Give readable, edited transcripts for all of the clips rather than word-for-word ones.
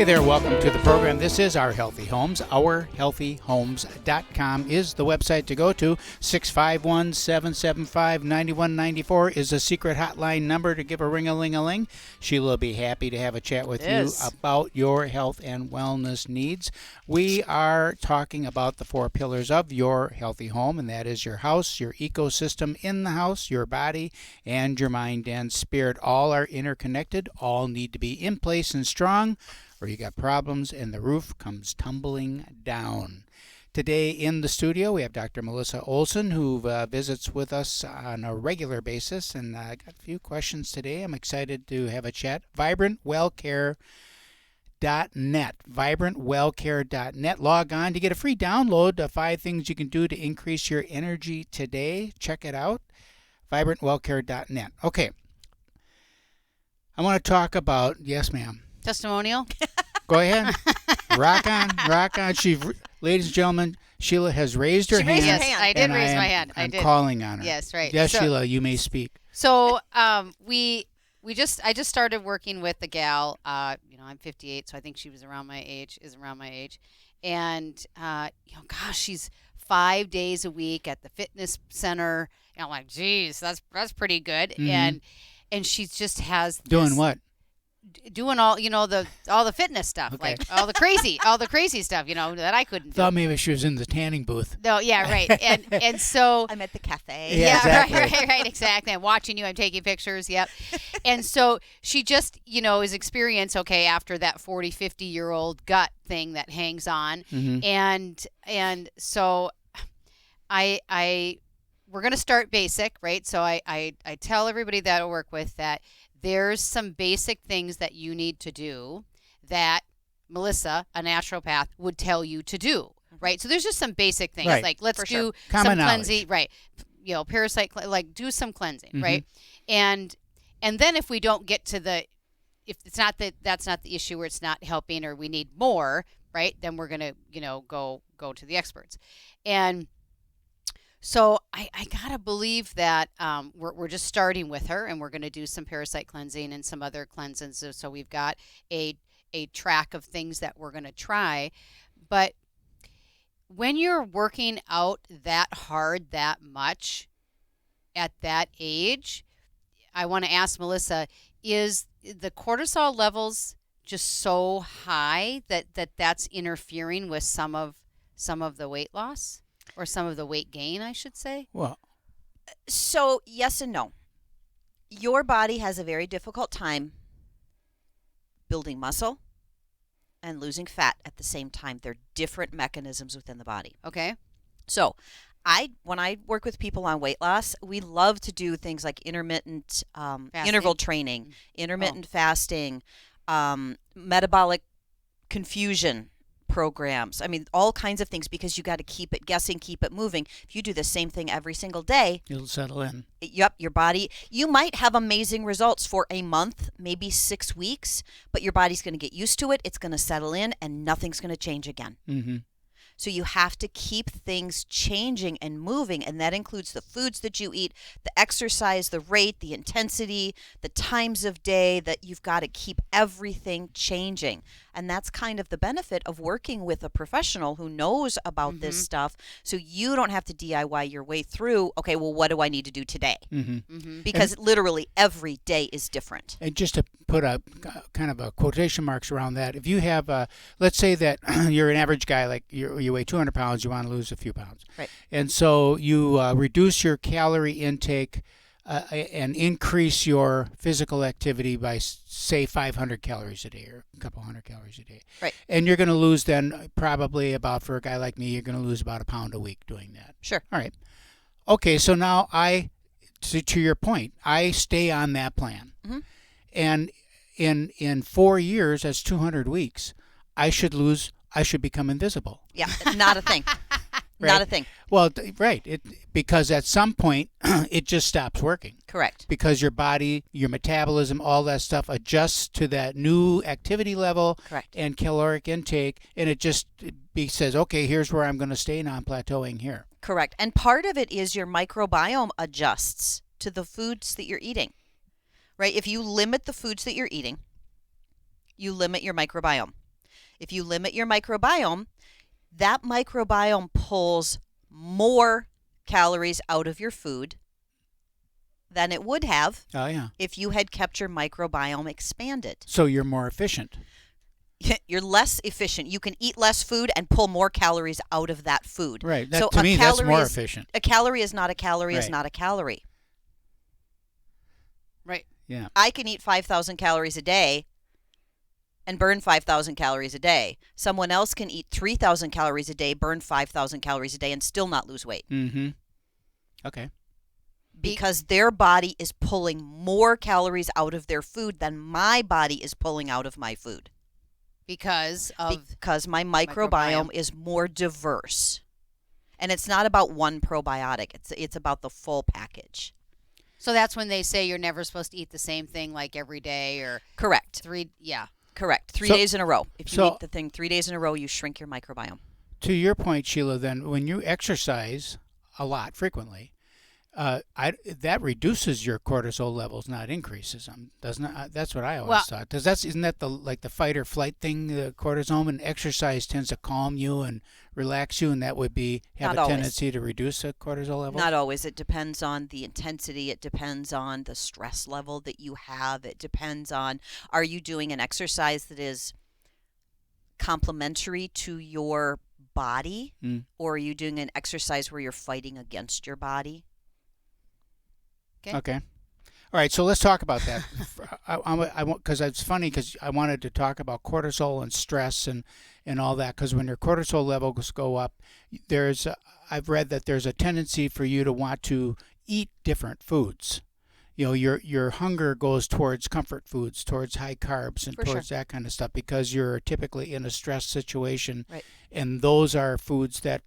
there, welcome to the program. This is Our Healthy Homes. OurHealthyHomes.com is the website to go to. 651-775-9194 is a secret hotline number to give a ring-a-ling-a-ling. Sheila will be happy to have a chat with you about your health and wellness needs. We are talking about the 4 pillars of your healthy home, and that is your house, your ecosystem in the house, your body, and your mind and spirit. All are interconnected. All need to be in place and strong, or you got problems and the roof comes tumbling down. Today in the studio we have Dr. Melissa Olson, who visits with us on a regular basis, and I got a few questions today. I'm excited to have a chat. VibrantWellCare.net. VibrantWellCare.net. Log on to get a free download of 5 things you can do to increase your energy today. Check it out. VibrantWellCare.net. Okay. I want to talk about, yes, ma'am. Testimonial? Go ahead. Rock on. Ladies and gentlemen, Sheila has raised her hand. Yes, I did raise my hand. I'm calling on her. Yes, right. Yes, so, Sheila, you may speak. So I just started working with the gal. I'm 58, so I think she was around my age. And gosh, she's 5 days a week at the fitness center. And I'm like, geez, that's pretty good. Mm-hmm. And she just has doing what? Doing all the fitness stuff, okay. Like all the crazy stuff, that I couldn't do. Thought maybe she was in the tanning booth. No, yeah, right. And so I'm at the cafe. Yeah, exactly. right, exactly. I'm watching you. I'm taking pictures. Yep. And so she just, is experienced, okay, after that 40, 50-year-old gut thing that hangs on. Mm-hmm. And so we're going to start basic, right? So I tell everybody that I work with that there's some basic things that you need to do that Melissa, a naturopath, would tell you to do, right? So there's just some basic things, right. Like let's For do sure. some cleansing, right? Parasite, do some cleansing, mm-hmm. right? And then if we don't get to if it's not that's not the issue, or it's not helping, or we need more, right? Then we're gonna go to the experts. And so I gotta believe that we're just starting with her, and we're gonna do some parasite cleansing and some other cleansings. So we've got a track of things that we're gonna try. But when you're working out that hard, that much at that age, I want to ask Melissa: is the cortisol levels just so high that's interfering with some of the weight loss? Or some of the weight gain, I should say? Well, so yes and no. Your body has a very difficult time building muscle and losing fat at the same time. They're different mechanisms within the body. Okay. So when I work with people on weight loss, we love to do things like intermittent interval training, intermittent fasting, metabolic confusion programs. I mean, all kinds of things, because you got to keep it guessing, keep it moving. If you do the same thing every single day, it'll settle in. Yep, your body, you might have amazing results for a month, maybe 6 weeks, but your body's going to get used to it. It's going to settle in, and nothing's going to change again. Mm-hmm. So you have to keep things changing and moving, and that includes the foods that you eat, the exercise, the rate, the intensity, the times of day, that you've got to keep everything changing. And that's kind of the benefit of working with a professional who knows about this stuff, so you don't have to DIY your way through, okay, well, what do I need to do today? Mm-hmm. Mm-hmm. Because literally every day is different. And just to put a kind of a quotation marks around that, if you have, let's say that you're an average guy, like you weigh 200 pounds, you want to lose a few pounds. Right. And so you reduce your calorie intake and increase your physical activity by, say, 500 calories a day or a couple hundred calories a day. Right. And you're going to lose then probably about, for a guy like me, you're going to lose about a pound a week doing that. Sure. All right. Okay, so now to your point, I stay on that plan. Mm-hmm. And in 4 years, that's 200 weeks, I should become invisible. Yeah, not a thing. Right? Not a thing. Well, right. Because at some point, it just stops working. Correct. Because your body, your metabolism, all that stuff adjusts to that new activity level. Correct. And caloric intake, and it says, okay, here's where I'm going to stay now. I'm plateauing here. Correct. And part of it is your microbiome adjusts to the foods that you're eating. Right? If you limit the foods that you're eating, you limit your microbiome. If you limit your microbiome, that microbiome pulls more calories out of your food than it would have if you had kept your microbiome expanded. So you're more efficient. You're less efficient. You can eat less food and pull more calories out of that food. Right. So to me, that's more efficient. A calorie is not a calorie is not a calorie. Right. Yeah. I can eat 5,000 calories a day and burn 5,000 calories a day. Someone else can eat 3,000 calories a day, burn 5,000 calories a day, and still not lose weight. Mm-hmm. Okay. Because their body is pulling more calories out of their food than my body is pulling out of my food. Because my microbiome is more diverse. And it's not about one probiotic. It's about the full package. So that's when they say you're never supposed to eat the same thing like every day or correct. Correct. 3 days in a row. If you eat the thing 3 days in a row, you shrink your microbiome. To your point, Sheila, then when you exercise a lot frequently, that reduces your cortisol levels, not increases them, doesn't it? That's what I always thought. Isn't that the fight or flight thing, the cortisol? And exercise tends to calm you and relax you, and that would have a tendency to reduce the cortisol level? Not always. It depends on the intensity. It depends on the stress level that you have. It depends on, are you doing an exercise that is complementary to your body, or are you doing an exercise where you're fighting against your body? Okay. All right, so let's talk about that. Because it's funny because I wanted to talk about cortisol and stress and all that, because when your cortisol levels go up, I've read that there's a tendency for you to want to eat different foods. You know, your hunger goes towards comfort foods, towards high carbs, and towards that kind of stuff, because you're typically in a stress situation. Right. And those are foods that,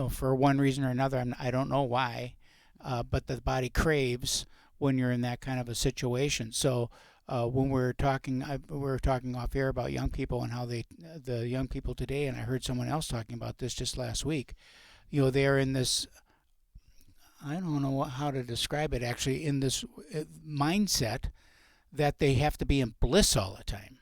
for one reason or another, I don't know why, but the body craves when you're in that kind of a situation. So when we were talking off air about young people and how the young people today, and I heard someone else talking about this just last week, they're in this, I don't know how to describe it actually, in this mindset that they have to be in bliss all the time.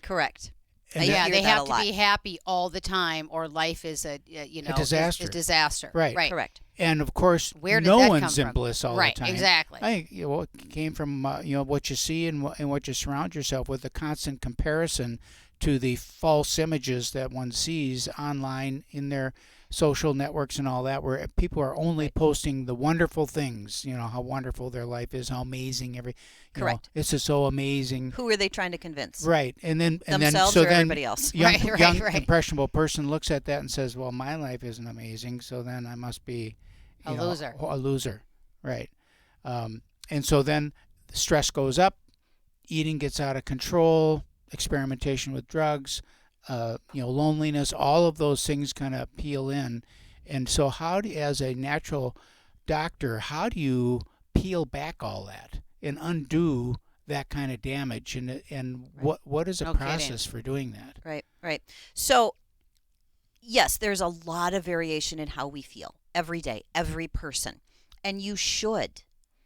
Correct. And they have to be happy all the time, or life is a disaster. A disaster. Right. Correct. And of course, no one's in bliss all the time. Right. Exactly. It came from what you see and what you surround yourself with, the constant comparison to the false images that one sees online in their social networks and all that, where people are only posting the wonderful things, how wonderful their life is, how amazing Correct. This is so amazing. Who are they trying to convince? Right. And then themselves or everybody else. Young impressionable person looks at that and says, well, my life isn't amazing, so then I must be a loser. A loser. Right. And so then the stress goes up, eating gets out of control, experimentation with drugs, loneliness, all of those things kind of peel in. And so as a natural doctor, how do you peel back all that and undo that kind of damage? And what is the process for doing that? Right. So, yes, there's a lot of variation in how we feel every day, every person. And you should,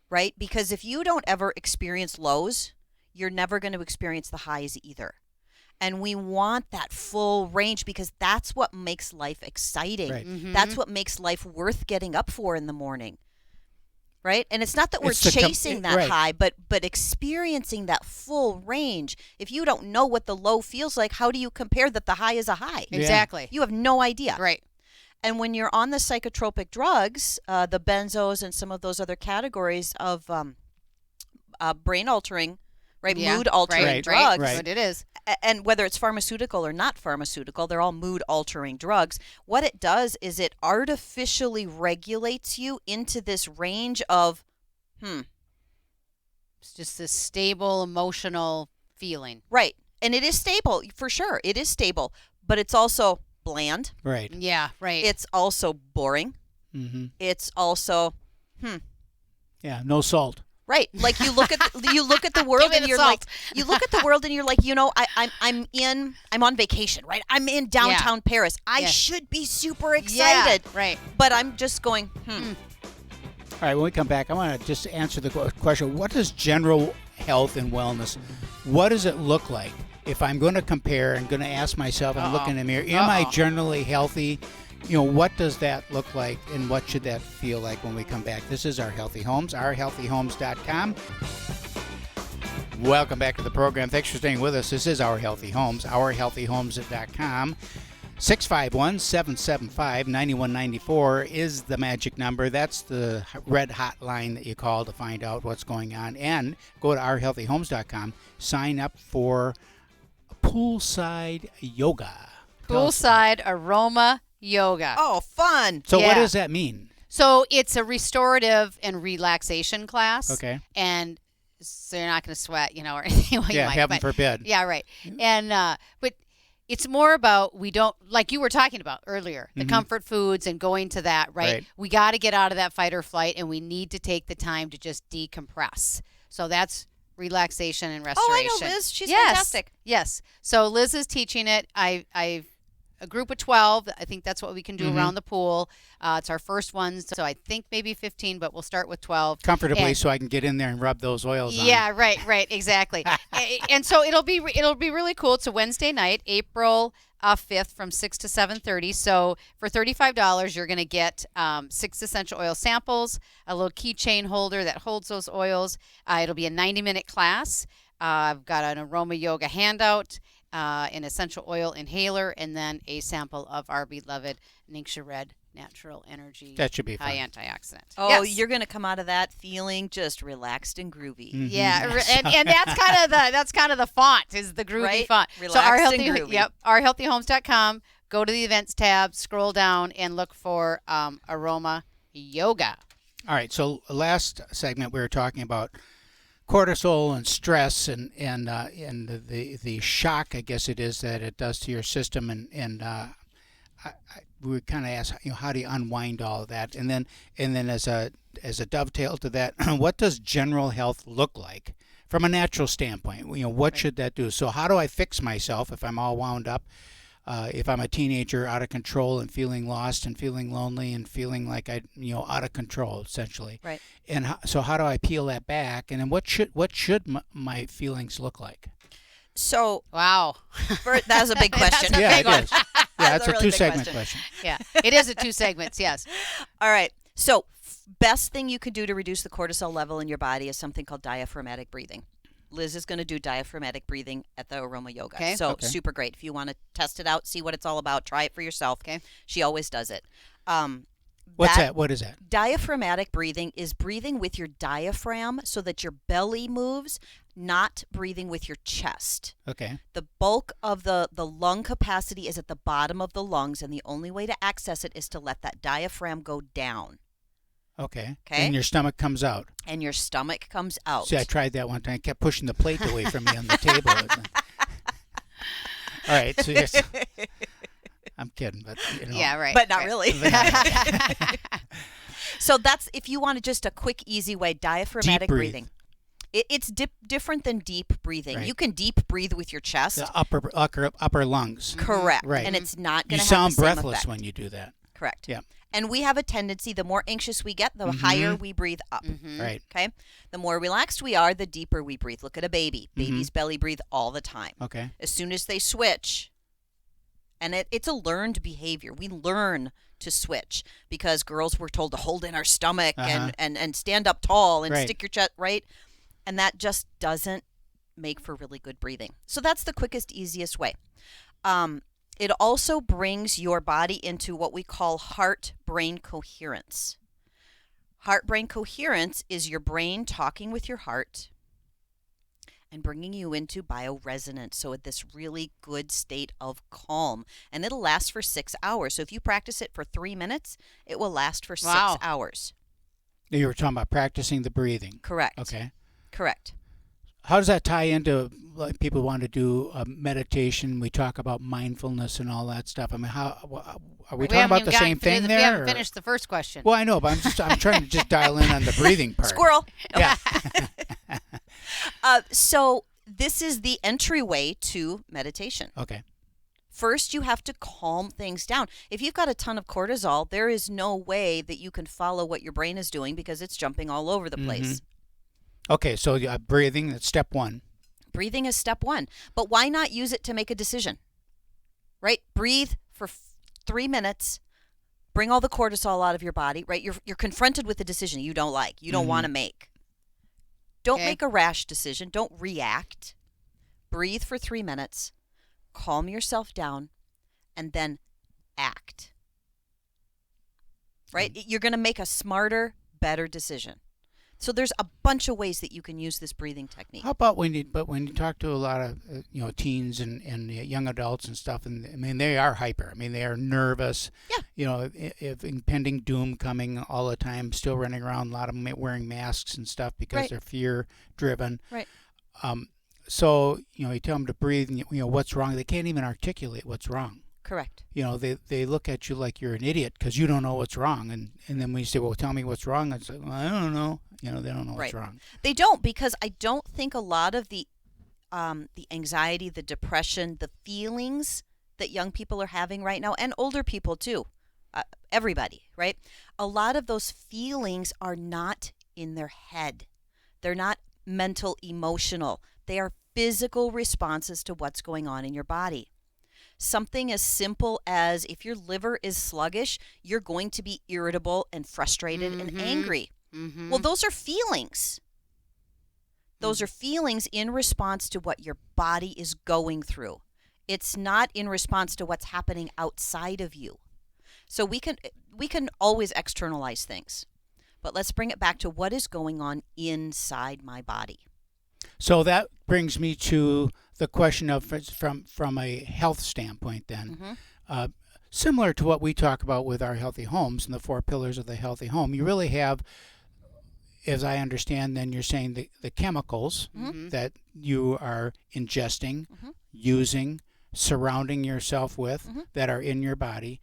right? Because if you don't ever experience lows, you're never going to experience the highs either. And we want that full range, because that's what makes life exciting. Right. Mm-hmm. That's what makes life worth getting up for in the morning. Right? And it's not that we're chasing that high, but experiencing that full range. If you don't know what the low feels like, how do you compare that the high is a high? Yeah. Exactly. You have no idea. Right. And when you're on the psychotropic drugs, the benzos and some of those other categories of brain altering, mood altering drugs. Right. What it is. And whether it's pharmaceutical or not pharmaceutical, they're all mood altering drugs. What it does is it artificially regulates you into this range of, It's just this stable emotional feeling. Right. And it is stable, for sure. It is stable. But it's also bland. Right. Yeah, right. It's also boring. Mm-hmm. It's also, Yeah, no salt. Right, like you look at the world and you're like, I'm on vacation, right? I'm in downtown Paris. I should be super excited, right? But I'm just going, All right, when we come back, I want to just answer the question: what does general health and wellness? What does it look like if I'm going to compare and going to ask myself and look in the mirror, am I generally healthy? What does that look like, and what should that feel like when we come back? This is Our Healthy Homes, ourhealthyhomes.com. Welcome back to the program. Thanks for staying with us. This is Our Healthy Homes, ourhealthyhomes.com. 651-775-9194 is the magic number. That's the red hotline that you call to find out what's going on. And go to ourhealthyhomes.com. Sign up for poolside yoga. Poolside aroma yoga. Oh, fun. So what does that mean? So it's a restorative and relaxation class. Okay. And so you're not going to sweat, or anything. Well, yeah, heaven forbid. Yeah, right. And but it's more about, we don't, like you were talking about earlier, the comfort foods and going to that, right? We got to get out of that fight or flight, and we need to take the time to just decompress. So that's relaxation and restoration. Oh, I know Liz. She's fantastic. Yes. So Liz is teaching it. I've a group of 12. I think that's what we can do around the pool. It's our first one, so I think maybe 15, but we'll start with 12. Comfortably, so I can get in there and rub those oils on. Yeah, right, exactly. And so it'll be really cool. It's a Wednesday night, April 5th from 6 to 7:30. So for $35, you're going to get 6 essential oil samples, a little keychain holder that holds those oils. It'll be a 90-minute class. I've got an aroma yoga handout, an essential oil inhaler, and then a sample of our beloved Ningxia Red Natural Energy. That should be high fun. Antioxidant. Oh, you're going to come out of that feeling just relaxed and groovy. Mm-hmm. Yeah, and that's kind of the font, is the groovy font. Relaxed and groovy. Yep, ourhealthyhomes.com. Go to the events tab, scroll down, and look for aroma yoga. All right. So last segment we were talking about cortisol and stress and the shock, I guess it is, that it does to your system, and we kind of asked, how do you unwind all of that, and then as a dovetail to that, what does general health look like from a natural standpoint? What should that do? So how do I fix myself if I'm all wound up? If I'm a teenager out of control and feeling lost and feeling lonely and feeling like out of control, essentially. Right. And so how do I peel that back? And then what should my feelings look like? So, wow, that was a big question. Yeah, big it is. Yeah, it's a really big 2-segment question. Yeah, it is a 2 segments. Yes. All right. So, best thing you can do to reduce the cortisol level in your body is something called diaphragmatic breathing. Liz is going to do diaphragmatic breathing at the aroma yoga. Okay. So super great. If you want to test it out, see what it's all about, try it for yourself. Okay. She always does it. What's that? What is that? Diaphragmatic breathing is breathing with your diaphragm so that your belly moves, not breathing with your chest. Okay. The bulk of the lung capacity is at the bottom of the lungs, and the only way to access it is to let that diaphragm go down. Okay. Okay. And your stomach comes out. And your stomach comes out. See, I tried that one time. I kept pushing the plate away from me on the table. All right. So I'm kidding, but Yeah, right. But not right. really. So that's, if you want just a quick, easy way, diaphragmatic breathing. It's different than deep breathing. Right. You can deep breathe with your chest. The upper lungs. Correct. Right. And it's not going You to have sound the same breathless effect. when you do that. Correct. Yeah. And we have a tendency, the more anxious we get, the higher we breathe up. Right. Okay? The more relaxed we are, the deeper we breathe. Look at a baby. Babies belly breathe all the time. Okay. As soon as they switch, and it's a learned behavior. We learn to switch because girls were told to hold in our stomach and stand up tall and stick your chest, right? And that just doesn't make for really good breathing. So that's the quickest, easiest way. It also brings your body into what we call heart-brain coherence. Heart-brain coherence is your brain talking with your heart and bringing you into bioresonance, so at this really good state of calm. And it'll last for 6 hours. So if you practice it for 3 minutes, it will last for 6 hours. You were talking about practicing the breathing. Correct. Okay. Correct. How does that tie into, like, people want to do meditation? We talk about mindfulness and all that stuff. I mean, are we talking about the same thing there? We haven't finished the first question. Well, I know, but I'm trying to just dial in on the breathing part. Squirrel. Yeah. So this is the entryway to meditation. Okay. First, you have to calm things down. If you've got a ton of cortisol, there is no way that you can follow what your brain is doing because it's jumping all over the place. Okay, so breathing, that's step one. Breathing is step one. But why not use it to make a decision? Right? Breathe for 3 minutes. Bring all the cortisol out of your body, right? You're confronted with a decision you don't like, you don't want to make. Don't make a rash decision. Don't react. Breathe for 3 minutes. Calm yourself down, and then act. Right? You're going to make a smarter, better decision. So there's a bunch of ways that you can use this breathing technique. How about when you talk to a lot of teens and young adults and stuff, and I mean they are hyper. I mean they are nervous. Yeah. If impending doom coming all the time, still running around. A lot of them wearing masks and stuff because they're fear driven. Right. So you tell them to breathe, and what's wrong. They can't even articulate what's wrong. Correct. They look at you like you're an idiot because you don't know what's wrong, and then when you say, well, tell me what's wrong, it's like, well, I don't know. They don't know what's wrong. They don't, because I don't think a lot of the anxiety, the depression, the feelings that young people are having right now, and older people too, everybody, right? A lot of those feelings are not in their head. They're not mental, emotional. They are physical responses to what's going on in your body. Something as simple as if your liver is sluggish, you're going to be irritable and frustrated and angry. Mm-hmm. Well, those are feelings. Those are feelings in response to what your body is going through. It's not in response to what's happening outside of you. So we can always externalize things. But let's bring it back to what is going on inside my body. So that brings me to the question of from a health standpoint then. Similar to what we talk about with our healthy homes and the 4 pillars of the healthy home, you really have, as I understand, then you're saying the chemicals that you are ingesting, using, surrounding yourself with that are in your body,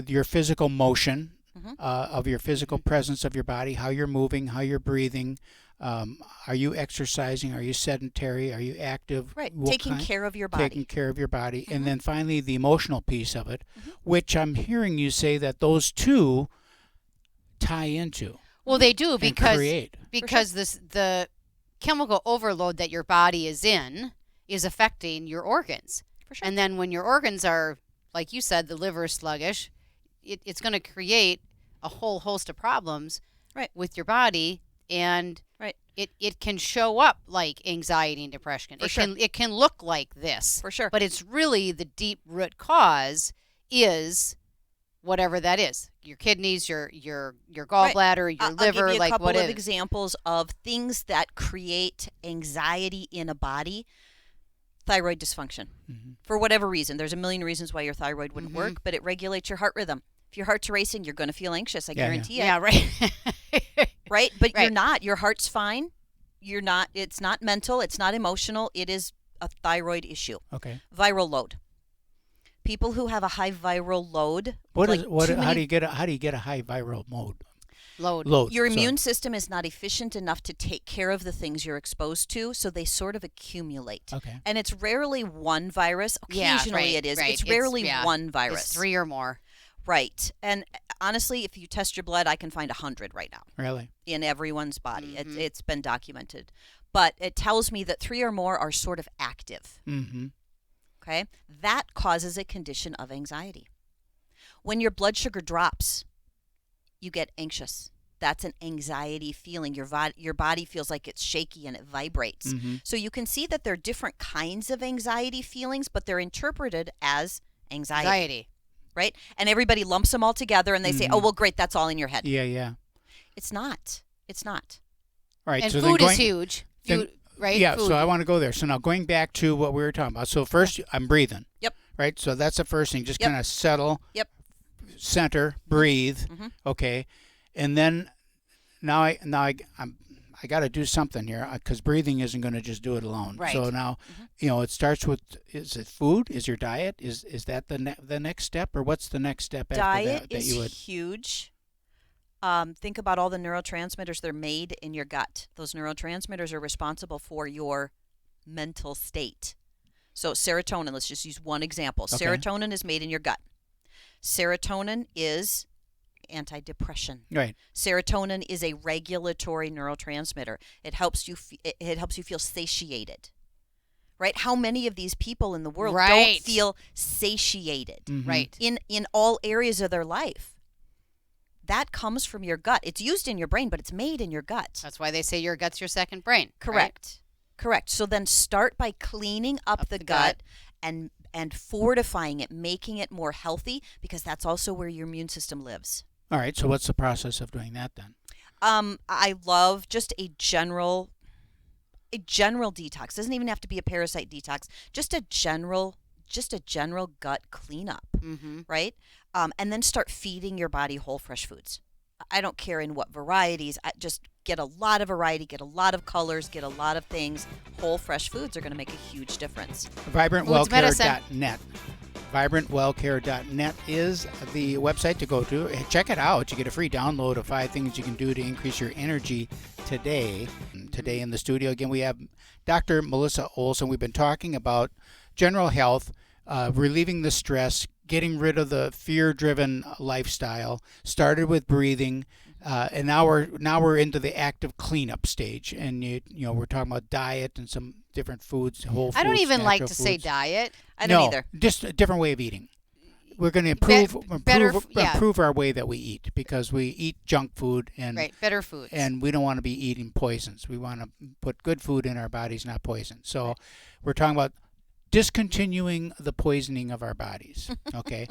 your physical motion of your physical presence of your body, how you're moving, how you're breathing. Are you exercising? Are you sedentary? Are you active? Right, taking care of your body. Taking care of your body. And then finally the emotional piece of it, which I'm hearing you say that those two tie into. Well, they do because sure. the chemical overload that your body is in is affecting your organs. For sure. And then when your organs are, like you said, the liver is sluggish, it's going to create a whole host of problems with your body. And it can show up like anxiety and depression. It can look like this. For sure. But it's really the deep root cause is whatever that is. Your kidneys, your gallbladder, your liver, I'll give you like a couple what of examples of things that create anxiety in a body. Thyroid dysfunction. For whatever reason. There's a million reasons why your thyroid wouldn't work, but it regulates your heart rhythm. If your heart's racing, you're going to feel anxious, I guarantee you. Yeah, right. Right? But you're not. Your heart's fine. You're not. It's not mental. It's not emotional. It is a thyroid issue. Okay. Viral load. People who have a high viral load. How do you get a high viral load? Your immune system is not efficient enough to take care of the things you're exposed to, so they sort of accumulate. Okay. And it's rarely one virus. Occasionally it is. Right. It's rarely one virus. It's 3 or more. Right. And honestly, if you test your blood, I can find 100 right now. Really? In everyone's body. It's been documented. But it tells me that 3 or more are sort of active. Okay? That causes a condition of anxiety. When your blood sugar drops, you get anxious. That's an anxiety feeling. Your body feels like it's shaky and it vibrates. So you can see that there are different kinds of anxiety feelings, but they're interpreted as anxiety. Right? And everybody lumps them all together and they say, oh, well, great, that's all in your head. Yeah. It's not. It's not. All right. And so food is huge. Right? Yeah, Food. so I want to go there. So now going back to what we were talking about. So first, I'm breathing. Yep. Right? So that's the first thing. Just kind of settle. Yep. Center, breathe. Okay. And then now I got to do something here because breathing isn't going to just do it alone. Right. So now, it starts with, is it food? Is your diet? Is that the next step, or what's the next step after that? Diet is huge. Think about all the neurotransmitters that are made in your gut. Those neurotransmitters are responsible for your mental state. So serotonin, let's just use one example. Okay. Serotonin is made in your gut. Serotonin is antidepressant. Right. Serotonin is a regulatory neurotransmitter. It helps you feel satiated. right? How many of these people in the world Right. don't feel satiated, Right. in all areas of their life? That comes from your gut. It's used in your brain, but it's made in your gut. That's why they say your gut's your second brain. Correct. Correct. So then start by cleaning up the gut and fortifying it, making it more healthy, because that's also where your immune system lives. All right. So what's the process of doing that then? I love just a general detox. Doesn't even have to be a parasite detox. Just a general gut cleanup, right? And then start feeding your body whole fresh foods. I don't care in what varieties. Just get a lot of variety, get a lot of colors, get a lot of things. Whole fresh foods are going to make a huge difference. VibrantWellCare.net. VibrantWellCare.net is the website to go to. Check it out. You get a free download of 5 things you can do to increase your energy today. Today in the studio, again, we have Dr. Melissa Olson. We've been talking about general health, relieving the stress, getting rid of the fear-driven lifestyle. Started with breathing, and now we're into the active cleanup stage. And we're talking about diet and some different foods, whole foods. I don't even like to foods. say diet. I don't either. Just a different way of eating. We're going to improve our way that we eat, because we eat junk food and better foods. And we don't want to be eating poisons. We want to put good food in our bodies, not poison. So we're talking about discontinuing the poisoning of our bodies. Okay.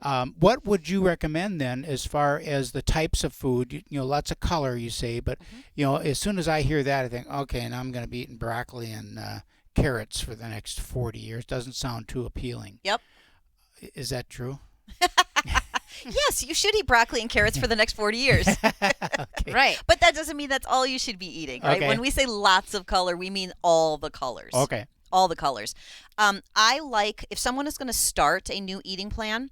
What would you recommend then as far as the types of food? Lots of color, you say, but as soon as I hear that, I think, okay, and I'm going to be eating broccoli and carrots for the next 40 years. Doesn't sound too appealing. Yep. Is that true? Yes, you should eat broccoli and carrots for the next 40 years. Okay. Right. But that doesn't mean that's all you should be eating, right? Okay. When we say lots of color, we mean all the colors. Okay. All the colors. I like, if someone is going to start a new eating plan,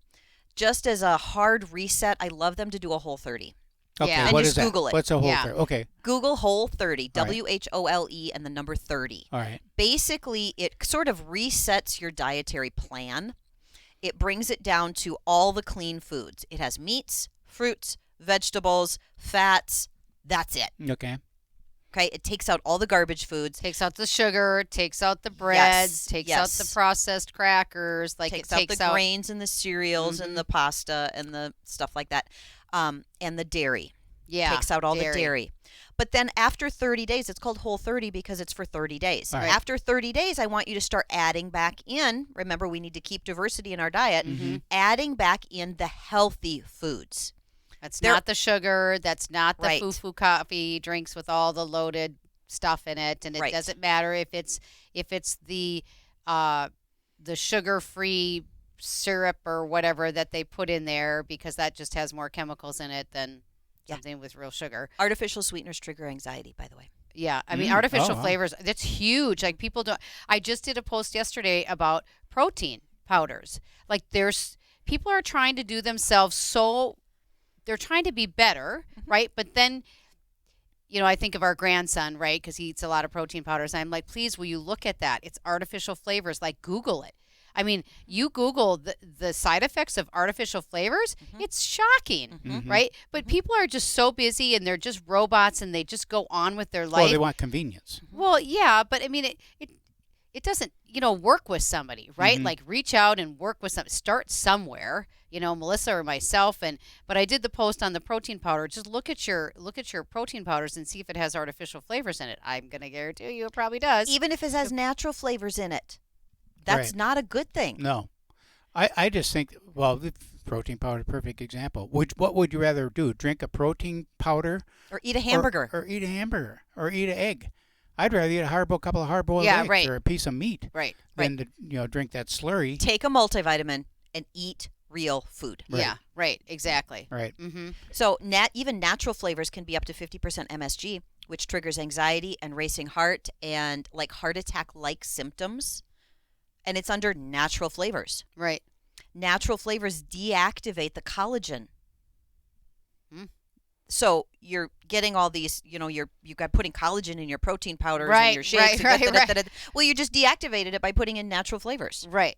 just as a hard reset, I love them to do a Whole30. Okay. Yeah. And What just is Google that? it. What's a whole Yeah. 30? Okay. Google Whole30, All right. WHOLE, and the number 30. All right. Basically, it sort of resets your dietary plan. It brings it down to all the clean foods. It has meats, fruits, vegetables, fats. That's it. Okay. Okay, it takes out all the garbage foods. Takes out the sugar, takes out the breads, Yes, takes yes. out the processed crackers. Takes out the grains and the cereals and the pasta and the stuff like that. And the dairy. Takes out all the dairy. But then after 30 days, it's called Whole30 because it's for 30 days. All right. After 30 days, I want you to start adding back in. Remember, we need to keep diversity in our diet. Adding back in the healthy foods. That's not the sugar. That's not the Right. foo-foo coffee drinks with all the loaded stuff in it. And it Right. doesn't matter if it's the sugar-free syrup or whatever that they put in there, because that just has more chemicals in it than something with real sugar. Artificial sweeteners trigger anxiety, by the way. Yeah, I mean, artificial wow. flavors, that's huge. Like, people don't. I just did a post yesterday about protein powders. Like, people are trying to do themselves they're trying to be better, right? But then, I think of our grandson, right? Because he eats a lot of protein powders. I'm like, please, will you look at that? It's artificial flavors. Like, Google it. I mean, you Google the side effects of artificial flavors, it's shocking, right? But people are just so busy, and they're just robots, and they just go on with their life. Well, they want convenience. Well, yeah, but I mean, it doesn't, work with somebody, right? Like, reach out and work with somebody. Start somewhere, Melissa or myself. But I did the post on the protein powder. Just look at your protein powders and see if it has artificial flavors in it. I'm gonna guarantee you it probably does. Even if it has natural flavors in it, that's Right. not a good thing. No. I just think, the protein powder, perfect example. What would you rather do? Drink a protein powder? Or eat a hamburger. Or eat a hamburger? Or eat an egg? I'd rather eat a couple of hard-boiled eggs right. or a piece of meat Right. than to drink that slurry. Take a multivitamin and eat real food. Right. Yeah, right, exactly. Right. Mm-hmm. So even natural flavors can be up to 50% MSG, which triggers anxiety and racing heart and like heart attack-like symptoms. And it's under natural flavors. Right. Natural flavors deactivate the collagen. So you're getting all these, you got putting collagen in your protein powders and your shakes. Right. Well, you just deactivated it by putting in natural flavors. Right.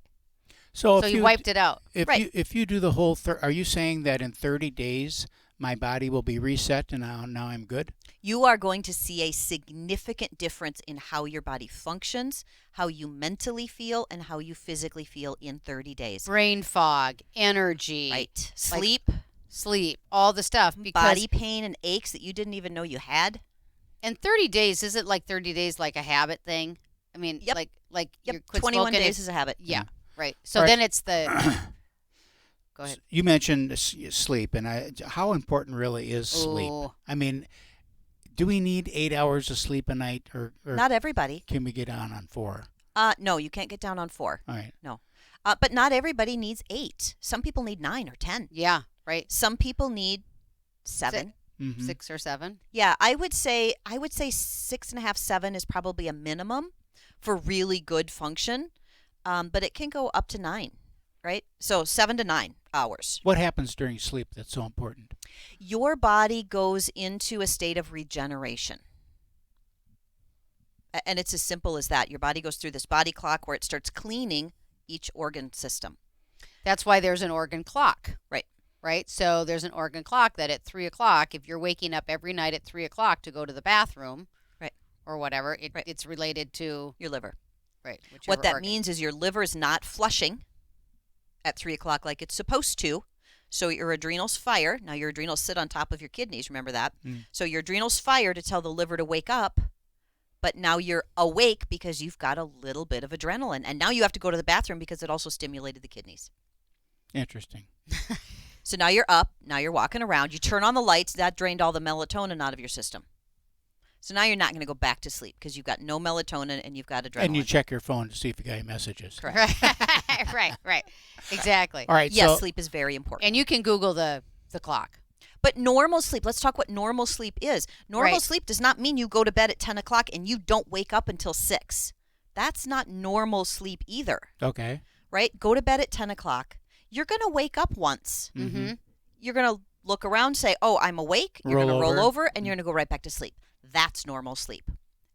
So you wiped it out. If you do the whole, are you saying that in 30 days my body will be reset and now I'm good? You are going to see a significant difference in how your body functions, how you mentally feel, and how you physically feel in 30 days. Brain fog, energy, Right. Sleep, all the stuff. Because Body pain and aches that you didn't even know you had. and 30 days, is it like 30 days like a habit thing? I mean, Yep. like Yep. you quit 21 smoking days if- is a habit. Yeah, right. So All right. then it's the. Go ahead. You mentioned sleep, and how important really is sleep? Ooh. I mean, do we need 8 hours of sleep a night, or Not everybody. can we get on 4? No, you can't get down on 4. All right. No. But not everybody needs 8. Some people need 9 or 10. Yeah, right. Some people need 7. Mm-hmm. 6 or 7. Yeah, I would say 6.5, 7 is probably a minimum for really good function. But it can go up to 9, right? So 7 to 9 hours. What happens during sleep that's so important? Your body goes into a state of regeneration. And it's as simple as that. Your body goes through this body clock where it starts cleaning each organ system. That's why there's an organ clock. Right. Right. So there's an organ clock that at 3 o'clock, if you're waking up every night at 3 o'clock to go to the bathroom, Right. or whatever, Right. it's related to Your liver. right. What that organ. means is your liver is not flushing at 3 o'clock like it's supposed to. So your adrenals fire. Now your adrenals sit on top of your kidneys. Remember that? Mm. So your adrenals fire to tell the liver to wake up. But now you're awake because you've got a little bit of adrenaline. And now you have to go to the bathroom because it also stimulated the kidneys. Interesting. So now you're up. Now you're walking around. You turn on the lights. That drained all the melatonin out of your system. So now you're not going to go back to sleep because you've got no melatonin and you've got adrenaline. And you check your phone to see if you got any messages. Correct. right. Exactly. All right. Yes, so sleep is very important. And you can Google the clock. But normal sleep, let's talk what normal sleep is. Normal Right. sleep does not mean you go to bed at 10 o'clock and you don't wake up until 6. That's not normal sleep either, okay. right? Go to bed at 10 o'clock. You're going to wake up once. Mm-hmm. You're going to look around, say, oh, I'm awake. You're going to roll over. over, and you're going to go right back to sleep. That's normal sleep.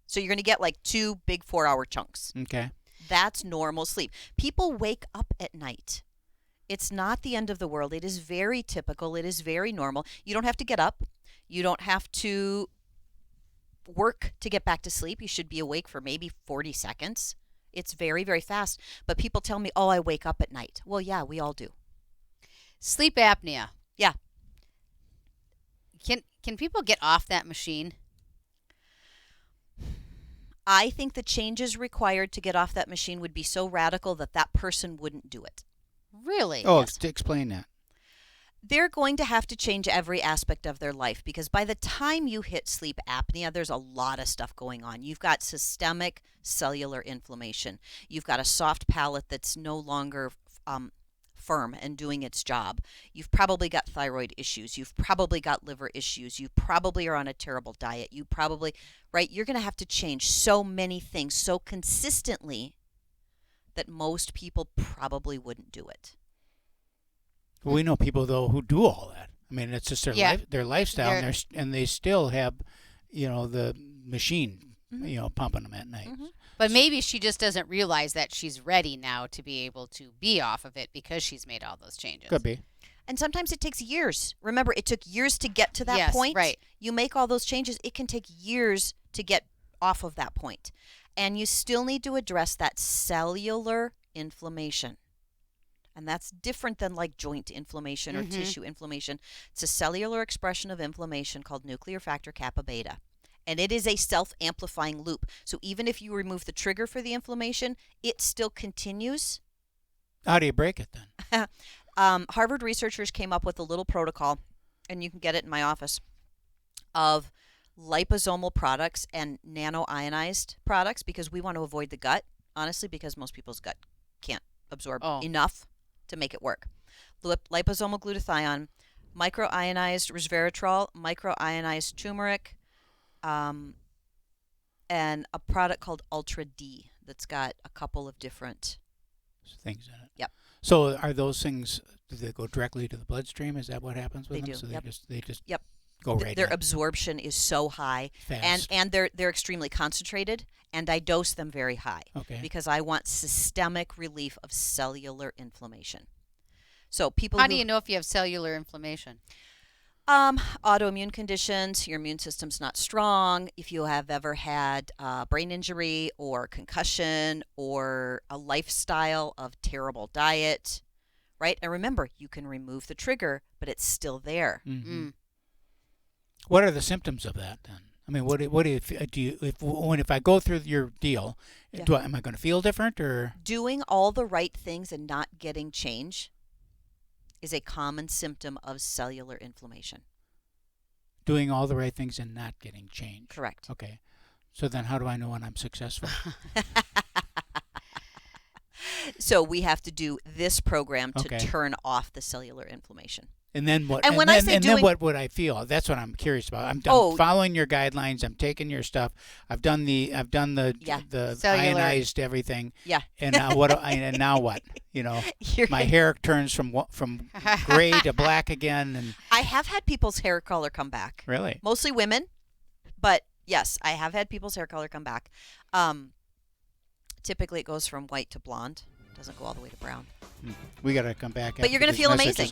So you're going to get like 2 big 4-hour chunks. Okay. That's normal sleep. People wake up at night. It's not the end of the world. It is very typical. It is very normal. You don't have to get up. You don't have to work to get back to sleep. You should be awake for maybe 40 seconds. It's very, very fast. But people tell me, oh, I wake up at night. Well, yeah, we all do. Sleep apnea. Yeah. Can people get off that machine? I think the changes required to get off that machine would be so radical that that person wouldn't do it. Really? Oh, Yes. to explain that. They're going to have to change every aspect of their life because by the time you hit sleep apnea, there's a lot of stuff going on. You've got systemic cellular inflammation. You've got a soft palate that's no longer firm and doing its job. You've probably got thyroid issues. You've probably got liver issues. You probably are on a terrible diet. You probably, right? You're going to have to change so many things so consistently that most people probably wouldn't do it. We know people though who do all that. I mean, it's just their lifestyle, and they still have, the machine, pumping them at night. Mm-hmm. But maybe she just doesn't realize that she's ready now to be able to be off of it because she's made all those changes. Could be. And sometimes it takes years. Remember, it took years to get to that Yes, point. right. You make all those changes, it can take years to get off of that point. And you still need to address that cellular inflammation. And that's different than like joint inflammation or tissue inflammation. It's a cellular expression of inflammation called nuclear factor kappa beta. And it is a self-amplifying loop. So even if you remove the trigger for the inflammation, it still continues. How do you break it then? Harvard researchers came up with a little protocol, and you can get it in my office, of liposomal products and nano-ionized products because we want to avoid the gut, honestly, because most people's gut can't absorb enough to make it work. Liposomal glutathione, micro-ionized resveratrol, micro-ionized turmeric, and a product called Ultra D that's got a couple of different things in it. Yep. So are those things, do they go directly to the bloodstream? Is that what happens with They them? do, So yep. they just Yep. go right Their in absorption is so high, fast. and they're extremely concentrated, and I dose them very high Okay. because I want systemic relief of cellular inflammation. So people How do you know if you have cellular inflammation? Autoimmune conditions, your immune system's not strong, if you have ever had brain injury or concussion or a lifestyle of terrible diet, right? And remember, you can remove the trigger, but it's still there. Mm-hmm. What are the symptoms of that then? I mean, what do you if I go through your deal, am I going to feel different or doing all the right things and not getting change is a common symptom of cellular inflammation. doing all the right things and not getting change? Correct. Okay. So then how do I know when I'm successful? So we have to do this program to Okay. turn off the cellular inflammation. And then what? And when I say then doing- what would I feel? That's what I'm curious about. I'm following your guidelines. I'm taking your stuff. I've done the Yeah. the Cellular. ionized everything. Yeah. And now what? And now what? You know, my hair turns from gray to black again. And I have had people's hair color come back. really, Mostly women, but yes, I have had people's hair color come back. Typically, it goes from white to blonde. It doesn't go all the way to brown. we got to come back. But you're going to feel amazing.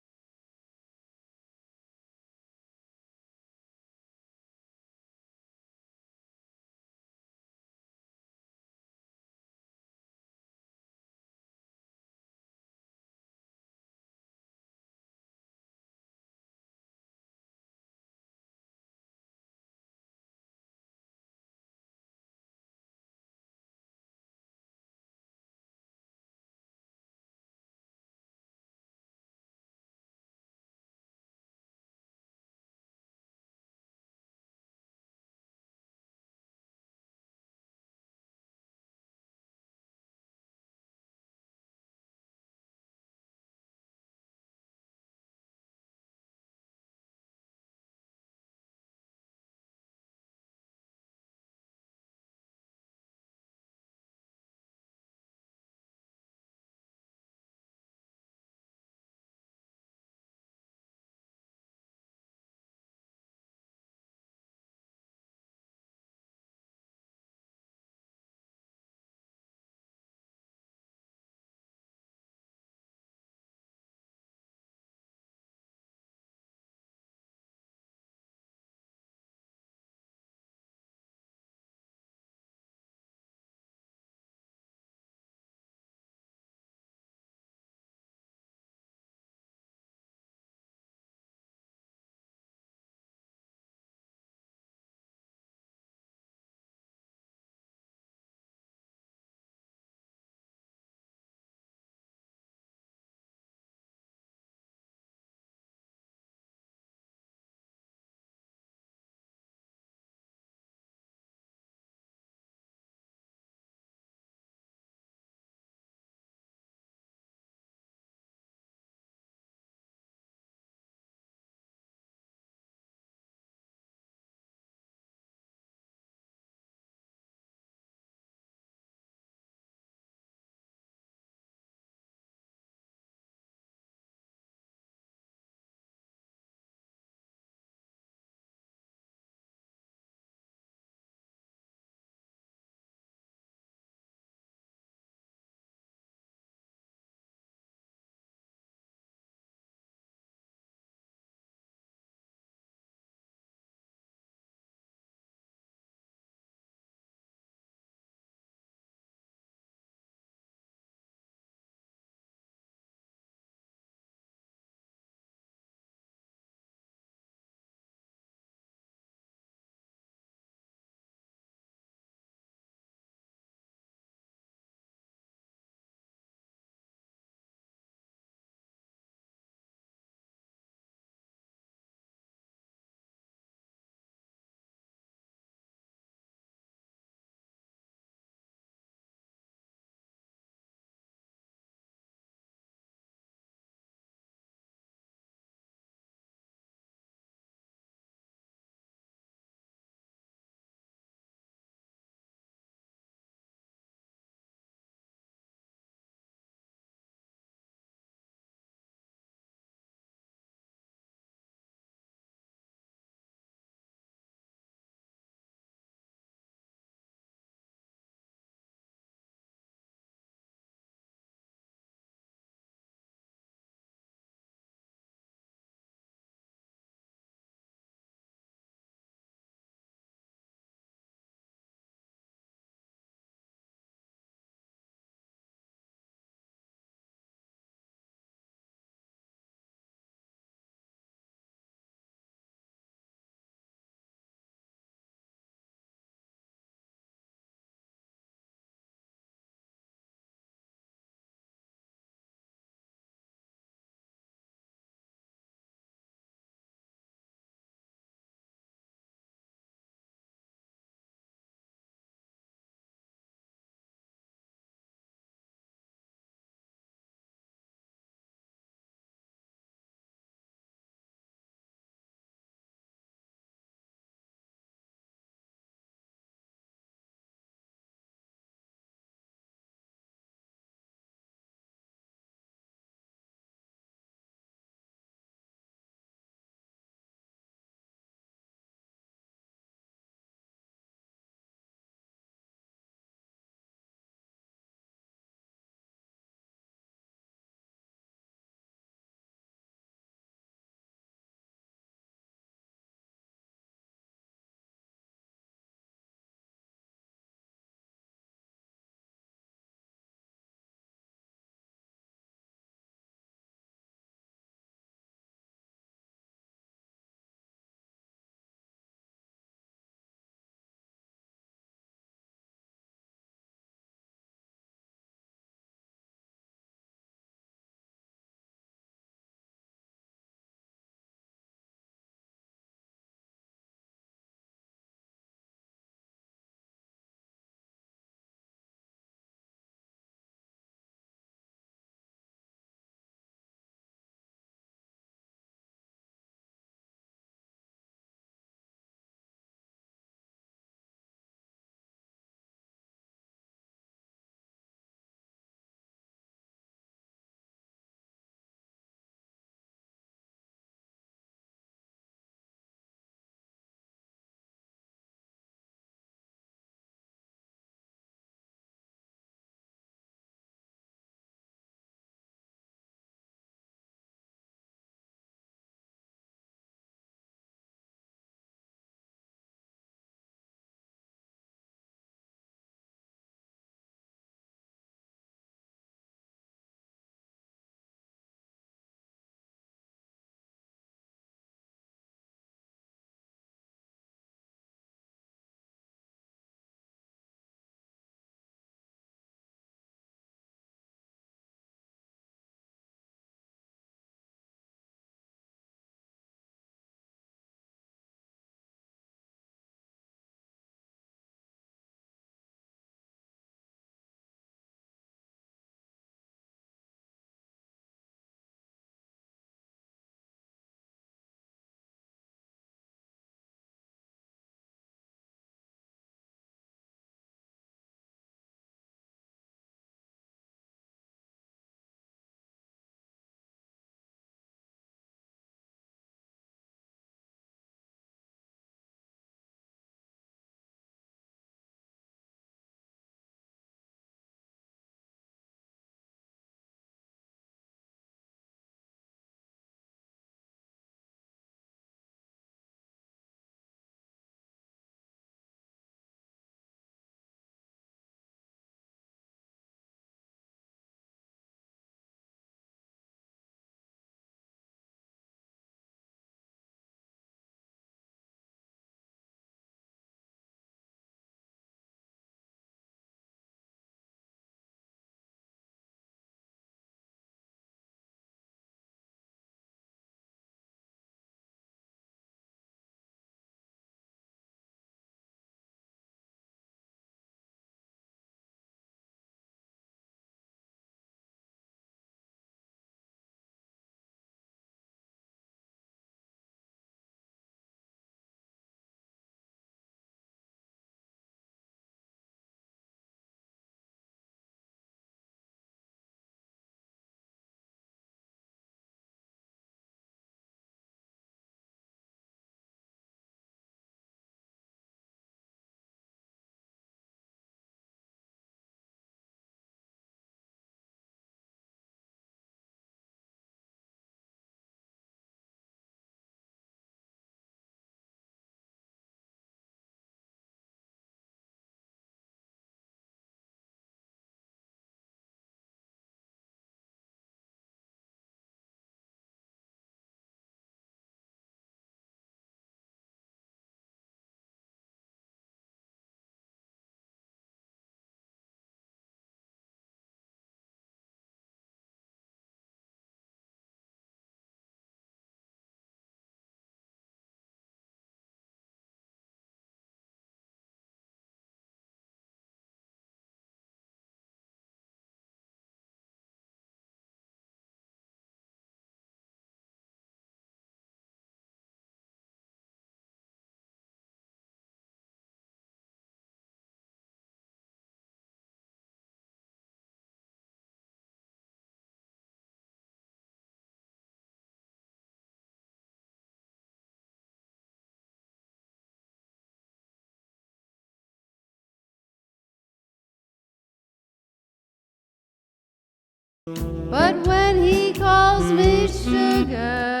But when he calls me sugar,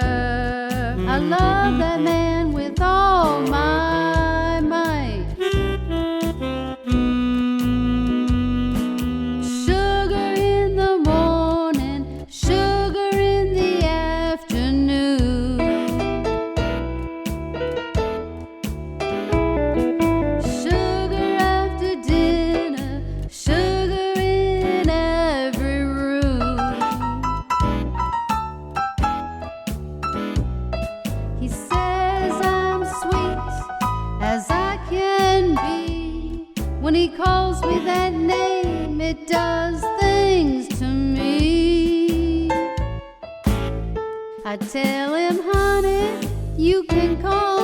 I love that man with all my might. Sugar in the morning, sugar in the afternoon. Sugar after dinner, sugar in every room. He says I'm sweet as I can be. When he calls me that name, it does things to me. I tell him, honey, you can call